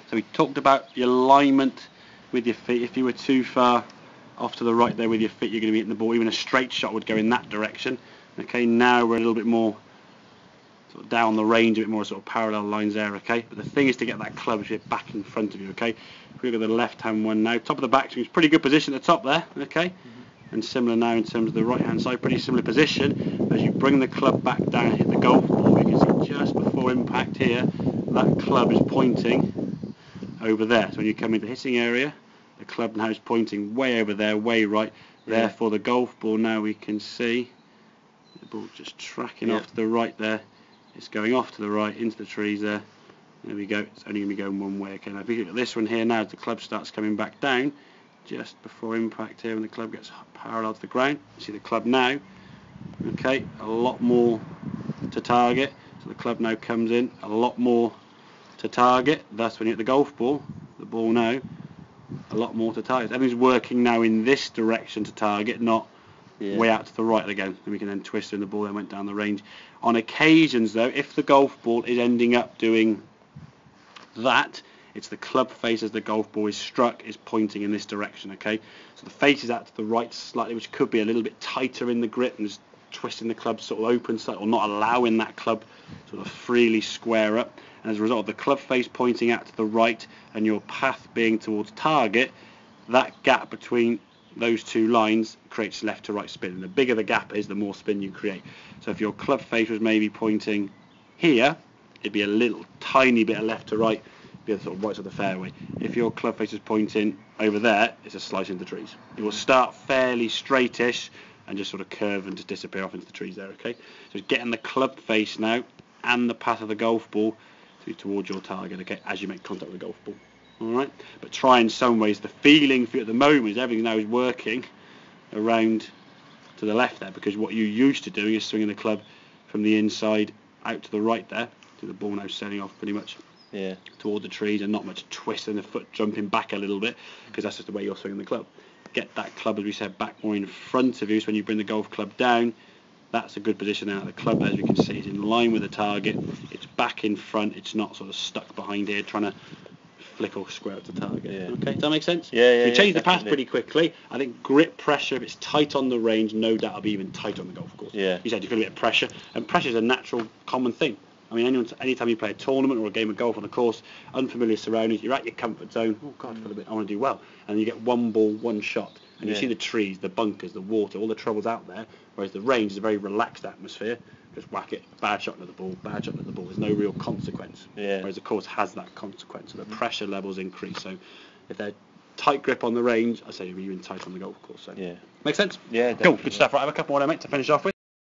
So we talked about the alignment with your feet. If you were too far off to the right there with your feet, you're going to be hitting the ball. Even a straight shot would go in that direction. Okay, now we're a little bit more sort of down the range, a bit more sort of parallel lines there. Okay, but the thing is to get that club back in front of you. Okay, if we look at the left-hand one now, top of the backswing is pretty good position at the top there. Okay, and similar now in terms of the right-hand side, pretty similar position. As you bring the club back down and hit the golf ball, you can see just before impact here, that club is pointing over there. So when you come into the hitting area, the club now is pointing way over there, way right. Yeah. Therefore, the golf ball now we can see the ball just tracking off to the right there. It's going off to the right into the trees there. There we go. It's only going to be going one way. Okay, now if you look at this one here now, as the club starts coming back down, just before impact here, when the club gets parallel to the ground, you see the club now. Okay, a lot more to target. So the club now comes in a lot more to target. That's when you hit the golf ball. The ball now a lot more to target. Everything's working now in this direction to target, not way out to the right again. And we can then twist and the ball then went down the range. On occasions though, if the golf ball is ending up doing that, it's the club face as the golf ball is struck is pointing in this direction. Okay, so the face is out to the right slightly, which could be a little bit tighter in the grip and just twisting the club sort of open slightly, or not allowing that club sort of freely square up. And as a result of the club face pointing out to the right and your path being towards target, that gap between those two lines creates left to right spin. And the bigger the gap is, the more spin you create. So if your club face was maybe pointing here, it'd be a little tiny bit of left to right, be the sort of right side of the fairway. If your club face is pointing over there, it's a slice into the trees. It will start fairly straightish and just sort of curve and just disappear off into the trees there. Okay, so it's getting the club face now and the path of the golf ball towards your target. Okay, as you make contact with the golf ball. All right, but try in some ways. The feeling for you at the moment is everything now is working around to the left there, because what you're used to doing is swinging the club from the inside out to the right there. So the ball now sailing off pretty much toward the trees, and not much twist and the foot jumping back a little bit, because that's just the way you're swinging the club. Get that club, as we said, back more in front of you. So when you bring the golf club down, that's a good position now. The club, as we can see, is in line with the target. It's back in front. It's not sort of stuck behind here trying to flick or square up the target. Okay, does that make sense? Yeah. So you change the path pretty quickly. I think grip pressure, if it's tight on the range, no doubt it'll be even tighter on the golf course. Yeah. You said you feel a bit of pressure, and pressure is a natural, common thing. I mean, anytime you play a tournament or a game of golf on the course, unfamiliar surroundings, you're at your comfort zone. Oh God, I want to do well, and you get one ball, one shot, and you see the trees, the bunkers, the water, all the troubles out there. Whereas the range is a very relaxed atmosphere. Just whack it, bad shot at the ball, bad shot at the ball. There's no real consequence. Whereas the course has that consequence, so the pressure levels increase. So if they're tight grip on the range, I say you're even tight on the golf course. So makes sense? Yeah, definitely. Cool, good stuff. Right, I have a couple more, mate, to finish off with.